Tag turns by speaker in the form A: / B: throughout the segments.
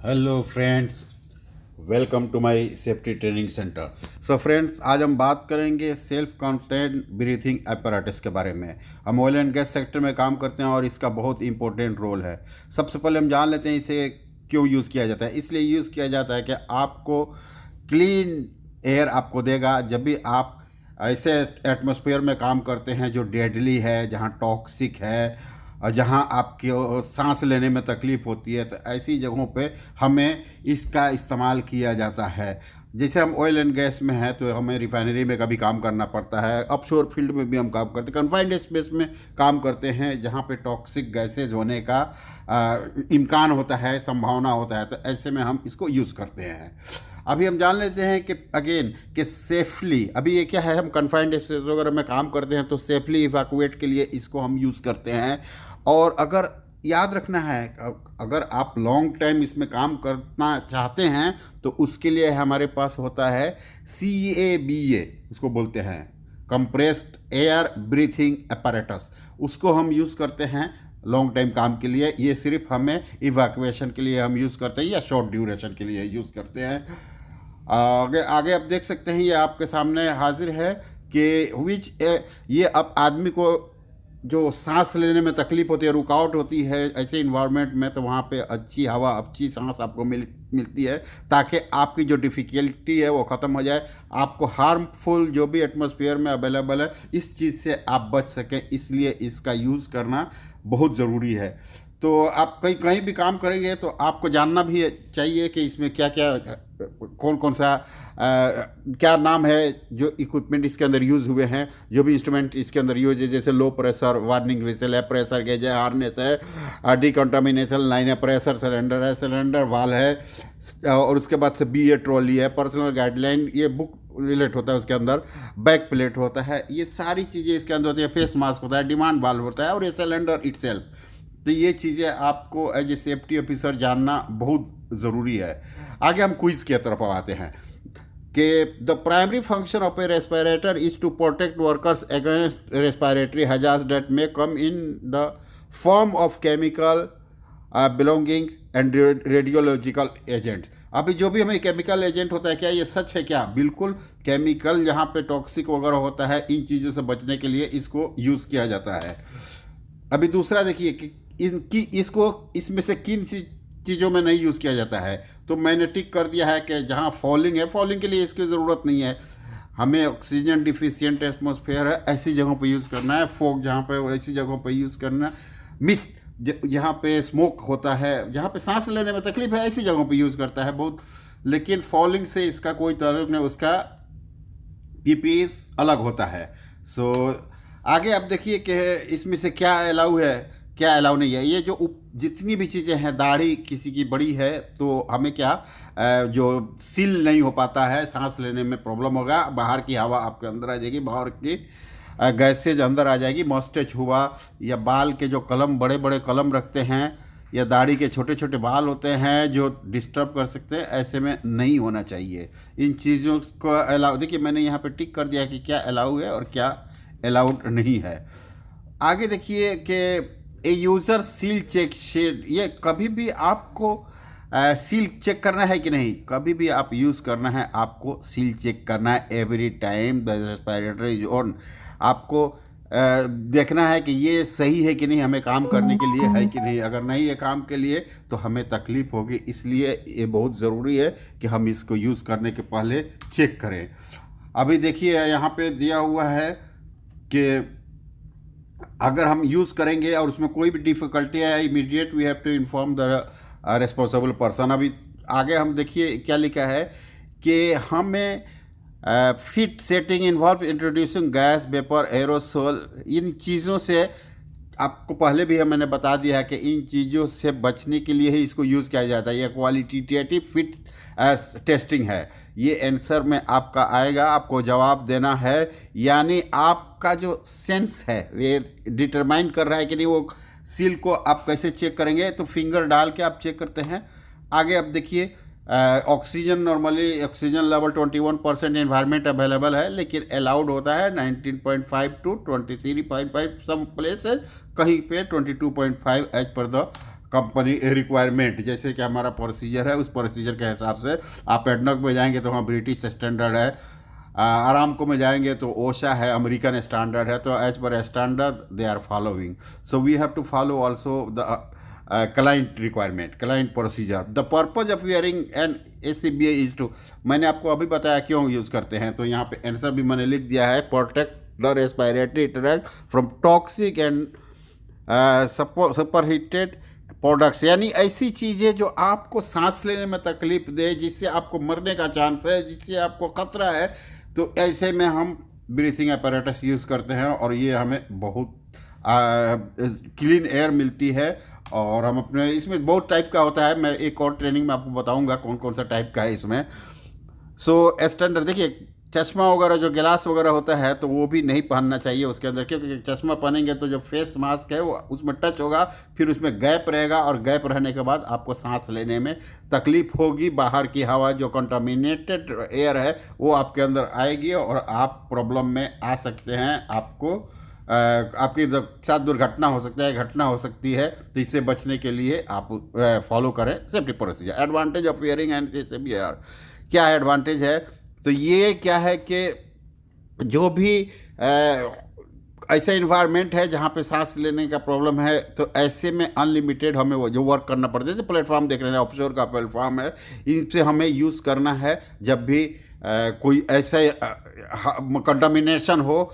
A: Hello friends, welcome to my safety training centre. So friends, आज हम बात करेंगे सेल्फ कंटेंट ब्रीथिंग apparatus के बारे में। हम ऑयल एंड गैस सेक्टर में काम करते हैं और इसका बहुत इंपॉर्टेंट रोल है। सबसे पहले हम जान लेते हैं इसे क्यों यूज़ किया जाता है। इसलिए यूज़ किया जाता है कि आपको क्लीन एयर आपको देगा जब भी आप ऐसे एटमॉस्फेयर में काम करते हैं जो डेडली है, जहाँ टॉक्सिक है और जहाँ आपके सांस लेने में तकलीफ़ होती है। तो ऐसी जगहों पे हमें इसका इस्तेमाल किया जाता है। जैसे हम ऑयल एंड गैस में हैं तो हमें रिफाइनरी में कभी काम करना पड़ता है, ऑफशोर फील्ड में भी हम काम करते हैं, कन्फाइंड स्पेस में काम करते हैं जहाँ पे टॉक्सिक गैसेज होने का इम्कान होता है, संभावना होता है। तो ऐसे में हम इसको यूज़ करते हैं। अभी हम जान लेते हैं कि अगेन कि सेफली, अभी ये क्या है, हम कन्फाइंड स्पेस वगैरह में काम करते हैं तो सेफली इवैक्यूएट के लिए इसको हम यूज़ करते हैं। और अगर याद रखना है, अगर आप लॉन्ग टाइम इसमें काम करना चाहते हैं तो उसके लिए हमारे पास होता है CABA, उसको बोलते हैं कंप्रेस्ड एयर ब्रीथिंग apparatus। उसको हम यूज़ करते हैं लॉन्ग टाइम काम के लिए। ये सिर्फ हमें इवैक्यूएशन के लिए हम यूज़ करते हैं या शॉर्ट ड्यूरेशन के लिए यूज़ करते हैं। आगे आगे आप देख सकते हैं, ये आपके सामने हाजिर है कि ये अब आदमी को जो सांस लेने में तकलीफ़ होती है, रुकावट होती है ऐसे इन्वायरमेंट में, तो वहाँ पे अच्छी हवा, अच्छी सांस आपको मिलती है ताकि आपकी जो डिफ़िकल्टी है वो ख़त्म हो जाए। आपको हार्मफुल जो भी एटमॉस्फेयर में अवेलेबल है इस चीज़ से आप बच सकें, इसलिए इसका यूज़ करना बहुत ज़रूरी है। तो आप कहीं भी काम करेंगे तो आपको जानना भी चाहिए कि इसमें क्या क्या, कौन कौन सा क्या नाम है जो इक्विपमेंट इसके अंदर यूज़ हुए हैं, जो भी इंस्ट्रूमेंट इसके अंदर यूज है, जैसे लो प्रेशर वार्निंग व्हिसल है, प्रेशर गेज है, हार्नेस है, डिकंटामिनेशन लाइन है, प्रेशर सिलेंडर है, सिलेंडर वाल है, और उसके बाद से BA ट्रॉली है, पर्सनल गाइडलाइन, ये बुक रिलेट होता है, उसके अंदर बैक प्लेट होता है, ये सारी चीज़ें इसके अंदर होती है, फेस मास्क होता है, डिमांड वाल्व होता है और ये सिलेंडर इटसेल्फ। तो ये चीज़ें आपको एज ए सेफ्टी ऑफिसर जानना बहुत ज़रूरी है। आगे हम क्विज़ की तरफ आते हैं कि the primary function of a respirator is to protect workers against respiratory hazards that may come in the form of chemical belongings and radiological agents. अभी जो भी हमें केमिकल एजेंट होता है, क्या ये सच है? क्या बिल्कुल केमिकल जहाँ पे टॉक्सिक वगैरह होता है, इन चीज़ों से बचने के लिए इसको यूज़ किया जाता है। अभी दूसरा देखिए कि इसको इसमें से किन चीज़ों में नहीं यूज़ किया जाता है। तो मैंने टिक कर दिया है कि जहाँ फॉलिंग है, फॉलिंग के लिए इसकी ज़रूरत नहीं है, हमें ऑक्सीजन डिफिशिएंट एटमॉस्फेयर है ऐसी जगहों पे यूज़ करना है, फोग जहाँ पे ऐसी जगहों पे यूज़ करना है, मिस्ट जहाँ पे स्मोक होता है, जहाँ पे सांस लेने में तकलीफ है, ऐसी जगहों पे यूज़ करता है बहुत। लेकिन फॉलिंग से इसका कोई ताल्लुक नहीं, उसका PPE अलग होता है। सो आगे आप देखिए कि इसमें से क्या अलाउ है, क्या अलाउ नहीं है। ये जो जितनी भी चीज़ें हैं, दाढ़ी किसी की बड़ी है तो हमें क्या जो सील नहीं हो पाता है, सांस लेने में प्रॉब्लम होगा, बाहर की हवा आपके अंदर आ जाएगी, बाहर की गैसेज अंदर आ जाएगी। मस्टैच हुआ या बाल के जो कलम, बड़े बड़े कलम रखते हैं, या दाढ़ी के छोटे छोटे बाल होते हैं जो डिस्टर्ब कर सकते हैं, ऐसे में नहीं होना चाहिए। इन चीज़ों को अलाउ, देखिए मैंने यहाँ पे टिक कर दिया कि क्या अलाउ है और क्या अलाउड नहीं है। आगे देखिए कि a user seal check shed, ये कभी भी आपको सील चेक करना है कि नहीं, कभी भी आप यूज़ करना है आपको सील चेक करना है every time the respirator is on. आपको देखना है कि ये सही है कि नहीं, हमें काम करने के लिए है कि नहीं। अगर नहीं है काम के लिए तो हमें तकलीफ़ होगी, इसलिए ये बहुत ज़रूरी है कि हम इसको यूज़ करने के पहले चेक करें। अभी देखिए यहाँ पे दिया हुआ है कि अगर हम यूज़ करेंगे और उसमें कोई भी डिफ़िकल्टी है, immediate we have to inform the responsible person. अभी आगे हम देखिए क्या लिखा है कि हमें fit setting involve introducing gas, vapour, aerosol, इन चीज़ों से आपको पहले भी मैंने बता दिया है कि इन चीज़ों से बचने के लिए ही इसको यूज़ किया जाता है। ये क्वालिटेटिव फिट टेस्टिंग है, ये आंसर में आपका आएगा, आपको जवाब देना है, यानी आपका जो सेंस है ये डिटरमाइन कर रहा है कि नहीं। वो सील को आप कैसे चेक करेंगे, तो फिंगर डाल के आप चेक करते हैं। आगे आप देखिए oxygen, normally oxygen level 21% environment available है, लेकिन अलाउड होता है 19.5 टू 23.5, सम प्लेसेस कहीं पे 22.5 as per the company requirement, जैसे कि हमारा प्रोसीजर है उस प्रोसीजर के हिसाब से आप एडनॉक में जाएंगे तो वहाँ ब्रिटिश स्टैंडर्ड है, आरामको में जाएंगे तो ओशा है, अमेरिकन स्टैंडर्ड है, तो एज पर standard they are following, so we have to follow also the client requirement, client procedure. The purpose of wearing an ACBA is to, मैंने आपको अभी बताया क्यों यूज़ करते हैं, तो यहाँ पे आंसर भी मैंने लिख दिया है, protect the respiratory tract from toxic and superheated products, यानी ऐसी चीज़ें जो आपको सांस लेने में तकलीफ दे, जिससे आपको मरने का चांस है, जिससे आपको खतरा है, तो ऐसे में हम ब्रीथिंग apparatus यूज़ करते हैं और ये हमें बहुत क्लीन एयर मिलती है। और हम अपने इसमें बहुत टाइप का होता है, मैं एक और ट्रेनिंग में आपको बताऊंगा कौन कौन सा टाइप का है इसमें। सो स्टैंडर्ड देखिए, चश्मा वगैरह जो गिलास वगैरह होता है तो वो भी नहीं पहनना चाहिए उसके अंदर, क्योंकि चश्मा पहनेंगे तो जो फेस मास्क है वो उसमें टच होगा, फिर उसमें गैप रहेगा और गैप रहने के बाद आपको सांस लेने में तकलीफ होगी, बाहर की हवा जो कंटामिनेटेड एयर है वो आपके अंदर आएगी और आप प्रॉब्लम में आ सकते हैं, आपको आपके साथ दुर्घटना हो सकता है, घटना हो सकती है। तो इससे बचने के लिए आप फॉलो करें safety procedure. Advantage of wearing and ACBA, क्या एडवांटेज है, तो ये क्या है कि जो भी ऐसा इन्वायरमेंट है जहाँ पे सांस लेने का प्रॉब्लम है, तो ऐसे में अनलिमिटेड हमें वो जो वर्क करना पड़ता है, जो प्लेटफॉर्म देख रहे हैं ऑफशोर का प्लेटफॉर्म है, इनसे हमें यूज़ करना है जब भी कोई ऐसा कंटामिनेशन हो,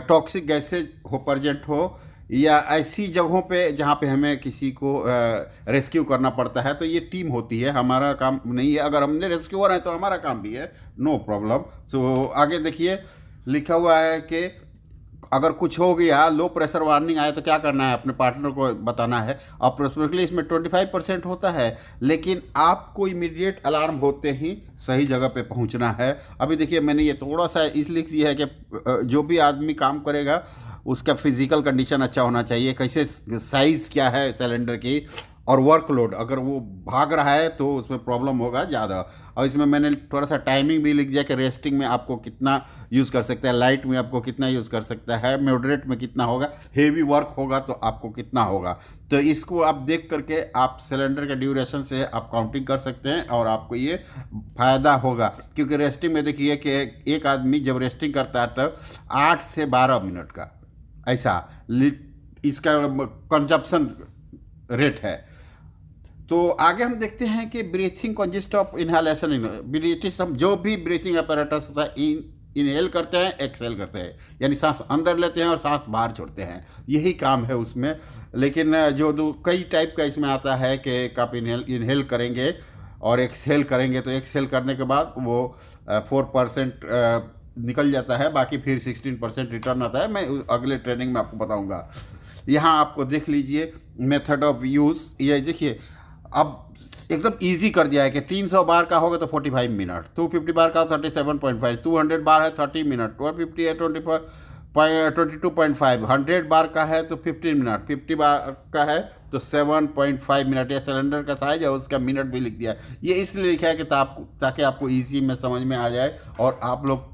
A: टॉक्सिक गैसेज हो प्रेजेंट हो, या ऐसी जगहों पे जहाँ पे हमें किसी को रेस्क्यू करना पड़ता है, तो ये टीम होती है, हमारा काम नहीं है। अगर हमने रेस्क्यूअर है तो हमारा काम भी है, नो प्रॉब्लम। सो आगे देखिए लिखा हुआ है कि अगर कुछ हो गया, लो प्रेशर वार्निंग आए तो क्या करना है, अपने पार्टनर को बताना है। अप्रोक्सीमेटली इसमें 25% होता है, लेकिन आपको इमीडिएट अलार्म होते ही सही जगह पे पहुंचना है। अभी देखिए मैंने ये थोड़ा सा इसलिए लिख दिया है कि जो भी आदमी काम करेगा उसका फिजिकल कंडीशन अच्छा होना चाहिए, कैसे साइज़ क्या है सिलेंडर की, और वर्कलोड, अगर वो भाग रहा है तो उसमें प्रॉब्लम होगा ज़्यादा। और इसमें मैंने थोड़ा सा टाइमिंग भी लिख दिया कि रेस्टिंग में आपको कितना यूज़ कर सकता है, लाइट में आपको कितना यूज़ कर सकता है, मॉडरेट में कितना होगा, हेवी वर्क होगा तो आपको कितना होगा। तो इसको आप देख करके आप सिलेंडर के ड्यूरेशन से आप काउंटिंग कर सकते हैं और आपको ये फ़ायदा होगा। क्योंकि रेस्टिंग में देखिए कि एक आदमी जब रेस्टिंग करता है तब 8 से 12 मिनट का ऐसा इसका कंजप्शन रेट है। तो आगे हम देखते हैं कि breathing consist of inhalation, British हम जो भी ब्रीथिंग apparatus होता है, इनहेल करते हैं, एक्सहेल करते हैं, यानी सांस अंदर लेते हैं और सांस बाहर छोड़ते हैं, यही काम है उसमें। लेकिन जो कई टाइप का इसमें आता है कि आप इनहेल करेंगे और एक्सहेल करेंगे, तो एक्सहेल करने के बाद वो 4% निकल जाता है, बाकी फिर 16% रिटर्न आता है। मैं अगले ट्रेनिंग में आपको बताऊंगा। यहाँ आपको देख लीजिए मेथड ऑफ यूज़, ये देखिए अब एकदम इजी कर दिया है कि 300 बार का होगा तो 45 मिनट, 250 बार का 37.5, 200 बार है 30 मिनट, 150 है 22.5, 100 बार का है तो 15 मिनट, 50 बार का है तो 7.5 मिनट। या सिलेंडर का साइज है उसका मिनट भी लिख दिया है। ये इसलिए लिखा है कि ताकि आपको ईजी में समझ में आ जाए और आप लोग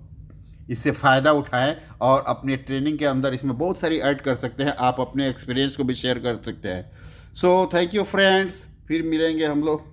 A: इससे फ़ायदा उठाएं और अपने ट्रेनिंग के अंदर इसमें बहुत सारी ऐड कर सकते हैं, आप अपने एक्सपीरियंस को भी शेयर कर सकते हैं। सो थैंक यू फ्रेंड्स, फिर मिलेंगे हम लोग।